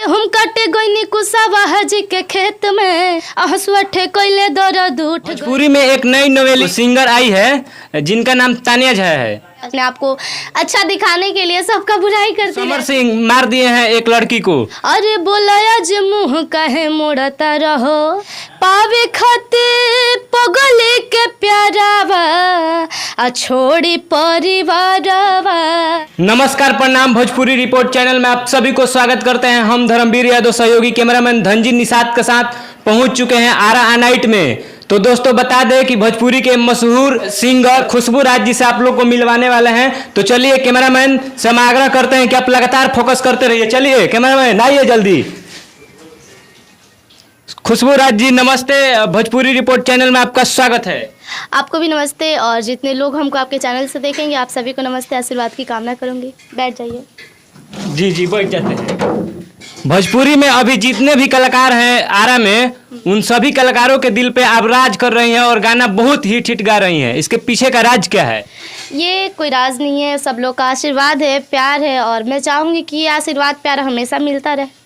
गेहूं काटे गईनी कुसावा हाजी के खेत में हंसुआ ठेकोइले दर्द उठ। भोजपुरी में एक नई नवेली सिंगर आई है जिनका नाम तानिया झा है। अपने आप को अच्छा दिखाने के लिए सबका बुराई करती समर सिंह मार दिए हैं एक लड़की को। अरे बोलाया जे मुँह काहे मोड़ता रहो पावे खाते पगले के प्यारावा आ छोड़ी परिवारवा। नमस्कार, प्रणाम। भोजपुरी रिपोर्ट चैनल में आप सभी को स्वागत करते हैं। हम धर्मवीर यादव सहयोगी कैमरामैन धनजी निषाद के साथ पहुंच चुके हैं आरा अनाइट में। तो दोस्तों बता दें कि भोजपुरी के मशहूर सिंगर खुशबू राज जी से आप लोग को मिलवाने वाले हैं। तो चलिए कैमरामैन से हम आग्रह करते हैं कि आप लगातार फोकस करते रहिए। चलिए कैमरामैन आइए जल्दी। खुशबू राज जी नमस्ते, भोजपुरी रिपोर्ट चैनल में आपका स्वागत है। आपको भी नमस्ते और जितने लोग हमको आपके चैनल से देखेंगे आप सभी को नमस्ते, आशीर्वाद की कामना करूंगी। बैठ जाइए। जी जी बैठ जाते हैं। भोजपुरी में अभी जितने भी कलाकार हैं आरा में, उन सभी कलाकारों के दिल पे आप राज कर रही हैं और गाना बहुत हिट गा रही हैं। इसके पीछे का राज क्या है? ये कोई राज नहीं है, सब लोग का आशीर्वाद है, प्यार है और मैं चाहूँगी कि ये आशीर्वाद प्यार हमेशा मिलता रहे।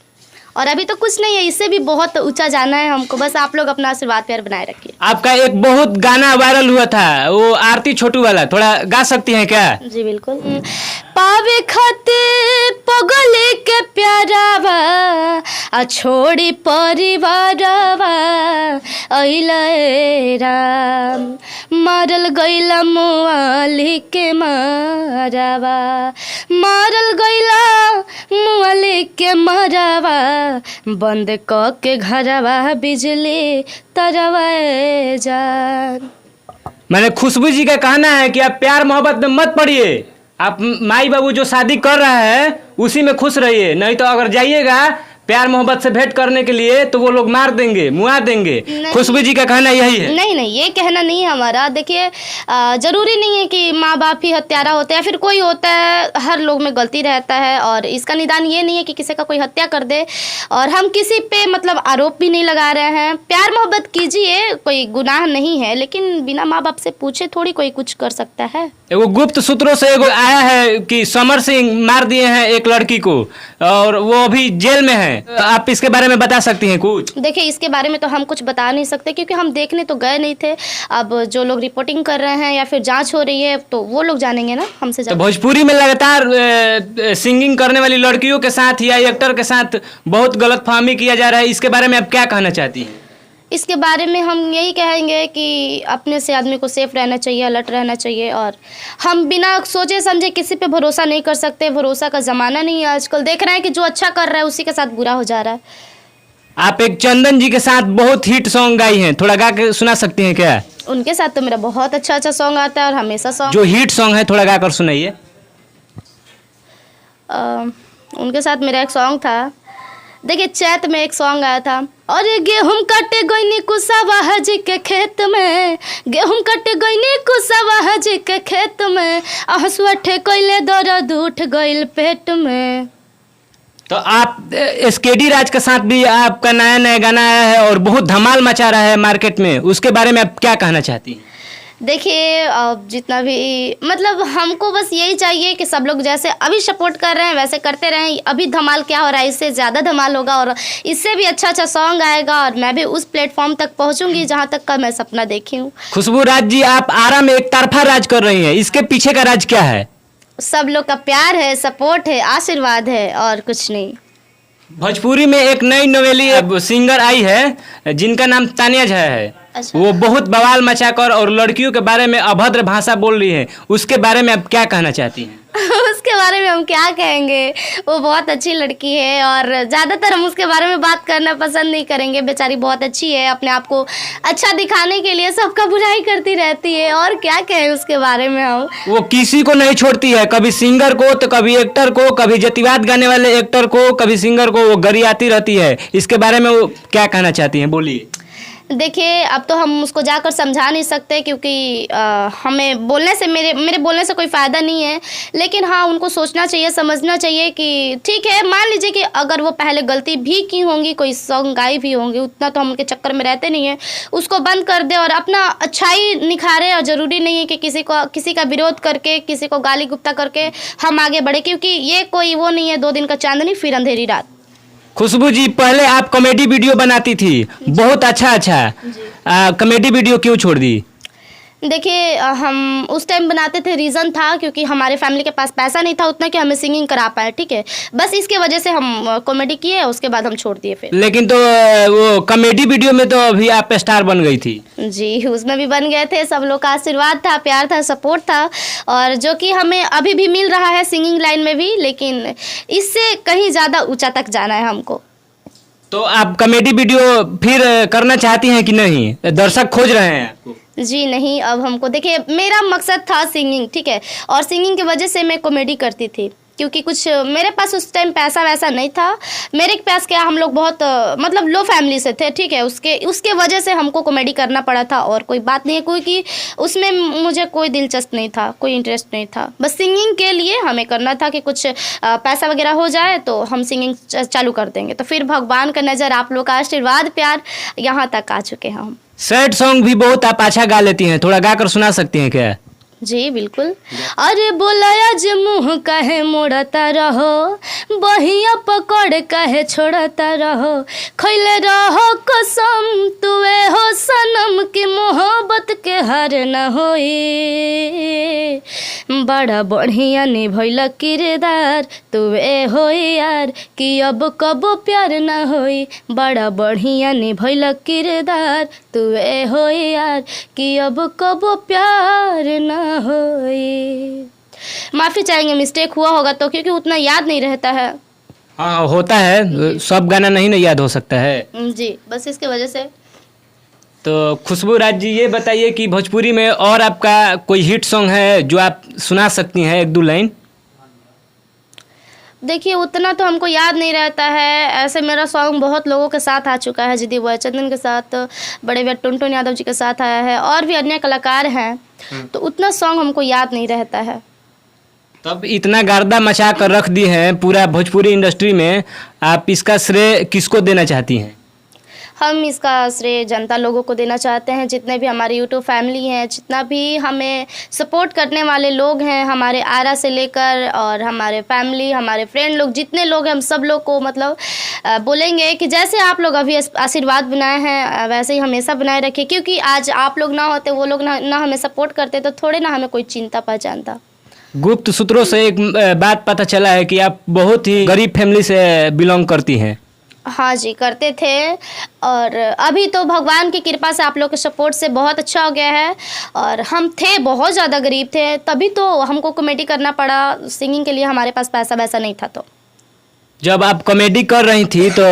और अभी तो कुछ नहीं है, इससे भी बहुत ऊंचा जाना है हमको, बस आप लोग अपना आशीर्वाद प्यार बनाए रखिए। आपका एक बहुत गाना वायरल हुआ था, वो आरती छोटू वाला, थोड़ा गा सकती हैं क्या? जी बिल्कुल। पावे खाते पगले के प्यारावा आ छोड़ी परिवारवा अइले राम मारल गइला मुआली के मारावा मारल गइला मुआली के मारावा बंद क के घरवा बिजली तरवा जान। मैंने खुशबू जी का कहना है कि आप प्यार मोहब्बत में मत पड़िए। आप माई बाबू जो शादी कर रहा है उसी में खुश रहिए, नहीं तो अगर जाइएगा प्यार मोहब्बत से भेंट करने के लिए तो वो लोग मार देंगे, मुआ देंगे। खुशबू जी का कहना यही है। नहीं नहीं, ये कहना नहीं है हमारा। देखिए जरूरी नहीं है कि माँ बाप ही हत्यारा होते हैं, फिर कोई होता है, हर लोग में गलती रहता है और इसका निदान ये नहीं है कि किसी का कोई हत्या कर दे। और हम किसी पे मतलब आरोप भी नहीं लगा रहे हैं। प्यार मोहब्बत कीजिए, कोई गुनाह नहीं है, लेकिन बिना माँ बाप से पूछे थोड़ी कोई कुछ कर सकता है। एगो गुप्त सूत्रों से एगो आया है कि समर सिंह मार दिए हैं एक लड़की को और वो अभी जेल में है। आप इसके बारे में बता सकती हैं कुछ? देखिए इसके बारे में तो हम कुछ बता नहीं सकते क्योंकि हम देखने तो गए नहीं थे। अब जो लोग रिपोर्टिंग कर रहे हैं या फिर जांच हो रही है तो वो लोग जानेंगे ना, हमसे। तो भोजपुरी में लगातार सिंगिंग करने वाली लड़कियों के साथ या एक्टर के साथ बहुत गलतफहमी किया जा रहा है, इसके बारे में आप क्या कहना चाहती हैं? इसके बारे में हम यही कहेंगे कि अपने से आदमी को सेफ रहना चाहिए, अलर्ट रहना चाहिए और हम बिना सोचे समझे किसी पे भरोसा नहीं कर सकते। भरोसा का ज़माना नहीं है आजकल। देख रहे हैं कि जो अच्छा कर रहा है उसी के साथ बुरा हो जा रहा है। आप एक चंदन जी के साथ बहुत हिट सॉन्ग गाई हैं, थोड़ा गा के सुना सकती हैं क्या? उनके साथ तो मेरा बहुत अच्छा सॉन्ग आता है और हमेशा सॉन्ग जो हिट सॉन्ग है थोड़ा गा कर सुनाइए। उनके साथ मेरा एक सॉन्ग था, देखिए चैत में एक सॉन्ग आया था। और गेहूं कटे गईनी कुसावा हाजी के खेत में, गेहूं कटे गईनी कुसावा हाजी के खेत में हंसुआ ठेकोइले दर्द उठ गइल पेट में। तो आप एसकेडी राज के साथ भी आपका नया नया गाना आया है और बहुत धमाल मचा रहा है मार्केट में, उसके बारे में आप क्या कहना चाहती हैं? देखिए जितना भी मतलब हमको बस यही चाहिए कि सब लोग जैसे अभी सपोर्ट कर रहे हैं वैसे करते रहें। अभी धमाल क्या हो रहा है, इससे ज़्यादा धमाल होगा और इससे भी अच्छा सॉन्ग आएगा और मैं भी उस प्लेटफॉर्म तक पहुंचूंगी जहां तक का मैं सपना देखी हूँ। खुशबू राज जी आप आरा में एक तरफा राज कर रही हैं, इसके पीछे का राज क्या है? सब लोग का प्यार है, सपोर्ट है, आशीर्वाद है और कुछ नहीं। भोजपुरी में एक नई नवेली सिंगर आई है जिनका नाम तानिया झा है। अच्छा। वो बहुत बवाल मचाकर और लड़कियों के बारे में अभद्र भाषा बोल रही है, उसके बारे में आप क्या कहना चाहती हैं? उसके बारे में हम क्या कहेंगे, वो बहुत अच्छी लड़की है और ज़्यादातर हम उसके बारे में बात करना पसंद नहीं करेंगे। बेचारी बहुत अच्छी है, अपने आप को अच्छा दिखाने के लिए सबका बुराई करती रहती है और क्या कहें उसके बारे में हम। वो किसी को नहीं छोड़ती है, कभी सिंगर को तो कभी एक्टर को, कभी जातिवाद गाने वाले एक्टर को, कभी सिंगर को वो गरियाती रहती है। इसके बारे में वो क्या कहना चाहती हैं, बोलिए। देखिए अब तो हम उसको जाकर समझा नहीं सकते क्योंकि हमें बोलने से मेरे बोलने से कोई फ़ायदा नहीं है। लेकिन हाँ उनको सोचना चाहिए, समझना चाहिए कि ठीक है, मान लीजिए कि अगर वो पहले गलती भी की होंगी, कोई सॉन्ग गाई भी होंगी, उतना तो हम उनके चक्कर में रहते नहीं हैं। उसको बंद कर दे और अपना अच्छाई निखारे और ज़रूरी नहीं है कि किसी का विरोध करके, किसी को गाली गुप्ता करके हम आगे बढ़े, क्योंकि ये कोई वो नहीं है 2 दिन का चांदनी फिर अंधेरी रात। खुशबू जी, पहले आप कॉमेडी वीडियो बनाती थी, बहुत अच्छा कॉमेडी वीडियो क्यों छोड़ दी? देखिए हम उस टाइम बनाते थे, रीज़न था क्योंकि हमारे फैमिली के पास पैसा नहीं था उतना कि हमें सिंगिंग करा पाए, ठीक है। बस इसके वजह से हम कॉमेडी किए, उसके बाद हम छोड़ दिए फिर। लेकिन तो वो कॉमेडी वीडियो में तो अभी आप स्टार बन गई थी। जी, उसमें भी बन गए थे, सब लोग का आशीर्वाद था, प्यार था, सपोर्ट था, और जो कि हमें अभी भी मिल रहा है सिंगिंग लाइन में भी, लेकिन इससे कहीं ज़्यादा ऊंचा तक जाना है हमको। तो आप कॉमेडी वीडियो फिर करना चाहती हैं कि नहीं? दर्शक खोज रहे हैं आपको। जी नहीं, अब हमको देखिए, मेरा मकसद था सिंगिंग, ठीक है, और सिंगिंग की वजह से मैं कॉमेडी करती थी, क्योंकि कुछ मेरे पास उस टाइम पैसा वैसा नहीं था। मेरे पास क्या, हम लोग बहुत मतलब लो फैमिली से थे, ठीक है, उसके वजह से हमको कॉमेडी करना पड़ा था, और कोई बात नहीं है, क्योंकि उसमें मुझे कोई दिलचस्प नहीं था, कोई इंटरेस्ट नहीं था। बस सिंगिंग के लिए हमें करना था कि कुछ पैसा वगैरह हो जाए तो हम सिंगिंग चालू कर देंगे। तो फिर भगवान का नज़र, आप लोग का आशीर्वाद, प्यार, यहाँ तक आ चुके हैं हम। सैड सॉन्ग भी बहुत आप अच्छा गा लेती हैं, थोड़ा गा कर सुना सकती हैं क्या? जी बिल्कुल। अरे बोलाया जे मुँह काहे मोड़ता रहो, बहिया पकड़ काहे छोड़ता रहो, खैले रहो कसम तुए हो सनम की मोहब्बत के हार न होई, बड़ा बढ़िया निभैल किरदार तुए हो यार कि अब कबो प्यार न होई, बड़ा बढ़िया निभैल किरदार तुए हो यार कि अब कबो प्यार न होई। माफ़ी चाहेंगे, मिस्टेक हुआ होगा तो, क्योंकि उतना याद नहीं रहता है। हाँ, होता है, सब गाना नहीं ना याद हो सकता है। जी, बस इसके वजह से। तो खुशबू राज जी, ये बताइए कि भोजपुरी में और आपका कोई हिट सॉन्ग है जो आप सुना सकती हैं, एक दो लाइन? देखिए उतना तो हमको याद नहीं रहता है, ऐसे मेरा सॉन्ग बहुत लोगों के साथ आ चुका है, जी वो चंदन के साथ, बड़े भैया टुनटुन यादव जी के साथ आया है, और भी अन्य कलाकार हैं, तो उतना सॉन्ग हमको याद नहीं रहता है। तब इतना गर्दा मचा कर रख दी है पूरा भोजपुरी इंडस्ट्री में, आप इसका श्रेय किसको देना चाहती हैं? हम इसका श्रेय जनता लोगों को देना चाहते हैं, जितने भी हमारे यूट्यूब फैमिली हैं, जितना भी हमें सपोर्ट करने वाले लोग हैं, हमारे आरा से लेकर और हमारे फैमिली, हमारे फ्रेंड लोग, जितने लोग हैं, हम सब लोग को मतलब बोलेंगे कि जैसे आप लोग अभी आशीर्वाद बनाए हैं वैसे ही हमेशा बनाए रखें, क्योंकि आज आप लोग ना होते, वो लोग ना हमें सपोर्ट करते तो थोड़े ना हमें कोई चिंता पहचानता। गुप्त सूत्रों से एक बात पता चला है कि आप बहुत ही गरीब फैमिली से बिलोंग करती हैं। हाँ जी, करते थे, और अभी तो भगवान की कृपा से, आप लोग के सपोर्ट से बहुत अच्छा हो गया है। और हम थे बहुत ज़्यादा गरीब थे, तभी तो हमको कॉमेडी करना पड़ा, सिंगिंग के लिए हमारे पास पैसा वैसा नहीं था। तो जब आप कॉमेडी कर रही थी तो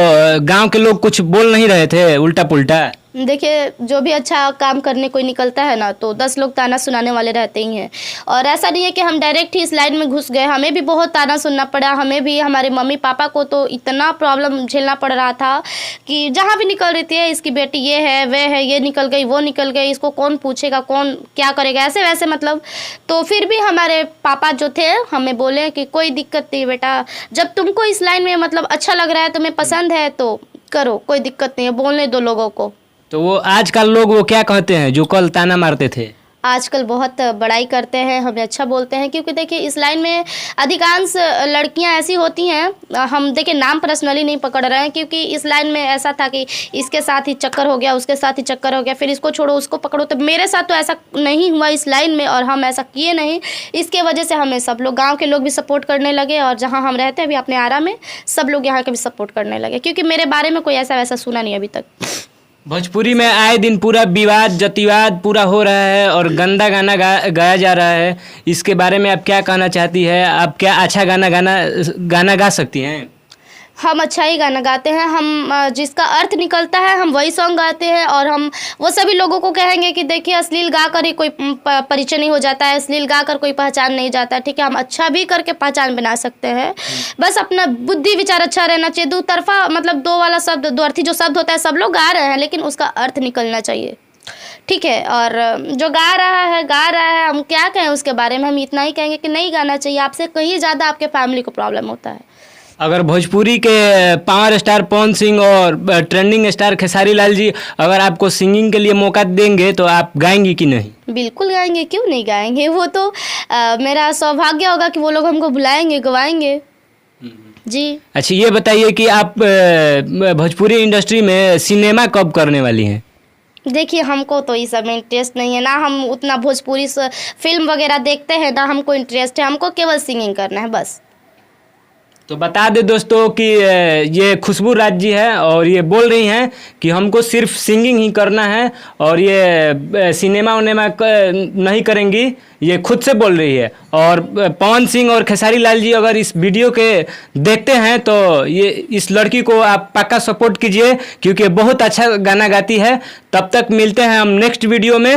गांव के लोग कुछ बोल नहीं रहे थे उल्टा पुल्टा? देखिए, जो भी अच्छा काम करने कोई निकलता है ना, तो 10 लोग ताना सुनाने वाले रहते ही हैं। और ऐसा नहीं है कि हम डायरेक्ट ही इस लाइन में घुस गए, हमें भी बहुत ताना सुनना पड़ा। हमें भी, हमारे मम्मी पापा को तो इतना प्रॉब्लम झेलना पड़ रहा था कि जहाँ भी निकल रही थी, इसकी बेटी ये है, वह है, ये निकल गई, वो निकल गई, इसको कौन पूछेगा, कौन क्या करेगा, ऐसे वैसे मतलब। तो फिर भी हमारे पापा जो थे हमें बोले कि कोई दिक्कत नहीं बेटा, जब तुमको इस लाइन में मतलब अच्छा लग रहा है, तुम्हें पसंद है तो करो, कोई दिक्कत नहीं है, बोलने दो लोगों को। तो वो आजकल लोग वो क्या कहते हैं जो कल ताना मारते थे? आजकल बहुत बड़ाई करते हैं, हमें अच्छा बोलते हैं, क्योंकि देखिए इस लाइन में अधिकांश लड़कियां ऐसी होती हैं, हम देखिए नाम पर्सनली नहीं पकड़ रहे हैं, क्योंकि इस लाइन में ऐसा था कि इसके साथ ही चक्कर हो गया, उसके साथ ही चक्कर हो गया, फिर इसको छोड़ो उसको पकड़ो। तो मेरे साथ तो ऐसा नहीं हुआ इस लाइन में, और हम ऐसा किए नहीं। इसके वजह से हमें सब लोग, गाँव के लोग भी सपोर्ट करने लगे, और जहाँ हम रहते हैं अभी अपने आरा में, सब लोग यहाँ के भी सपोर्ट करने लगे, क्योंकि मेरे बारे में कोई ऐसा वैसा सुना नहीं अभी तक। भोजपुरी में आए दिन पूरा विवाद जातिवाद पूरा हो रहा है और गंदा गाना गाया जा रहा है, इसके बारे में आप क्या कहना चाहती है? आप क्या अच्छा गाना गा सकती हैं? हम अच्छा ही गाना गाते हैं, हम जिसका अर्थ निकलता है हम वही सॉन्ग गाते हैं, और हम वो सभी लोगों को कहेंगे कि देखिए अश्लील गा कर ही कोई परिचय नहीं हो जाता है, अश्लील गा कर कोई पहचान नहीं जाता, ठीक है। हम अच्छा भी करके पहचान बना सकते हैं, बस अपना बुद्धि विचार अच्छा रहना चाहिए। दो तरफा मतलब दो वाला शब्द, दो अर्थी जो शब्द होता है, सब लोग गा रहे हैं, लेकिन उसका अर्थ निकलना चाहिए, ठीक है। और जो गा रहा है, हम क्या कहें उसके बारे में, हम इतना ही कहेंगे कि नहीं गाना चाहिए, आपसे कहीं ज़्यादा आपके फैमिली को प्रॉब्लम होता है। अगर भोजपुरी के पावर स्टार पवन सिंह और ट्रेंडिंग स्टार खेसारी लाल जी अगर आपको सिंगिंग के लिए मौका देंगे तो आप गाएंगी कि नहीं? बिल्कुल गाएंगे, क्यों नहीं गाएंगे। वो तो मेरा सौभाग्य होगा कि वो लोग हमको बुलाएंगे, गवाएंगे। जी। अच्छा, ये बताइए कि आप भोजपुरी इंडस्ट्री में सिनेमा कब करने वाली हैं? देखिए, हमको तो ये सब में इंटरेस्ट नहीं है, ना हम उतना भोजपुरी फिल्म वगैरह देखते हैं, ना हमको इंटरेस्ट है। हमको केवल सिंगिंग करना है बस। तो बता दें दोस्तों कि ये खुशबू राज जी है और ये बोल रही हैं कि हमको सिर्फ सिंगिंग ही करना है और ये सिनेमा उनेमा नहीं करेंगी, ये खुद से बोल रही है। और पवन सिंह और खेसारी लाल जी अगर इस वीडियो के देखते हैं तो ये इस लड़की को आप पक्का सपोर्ट कीजिए, क्योंकि बहुत अच्छा गाना गाती है। तब तक मिलते हैं हम नेक्स्ट वीडियो में।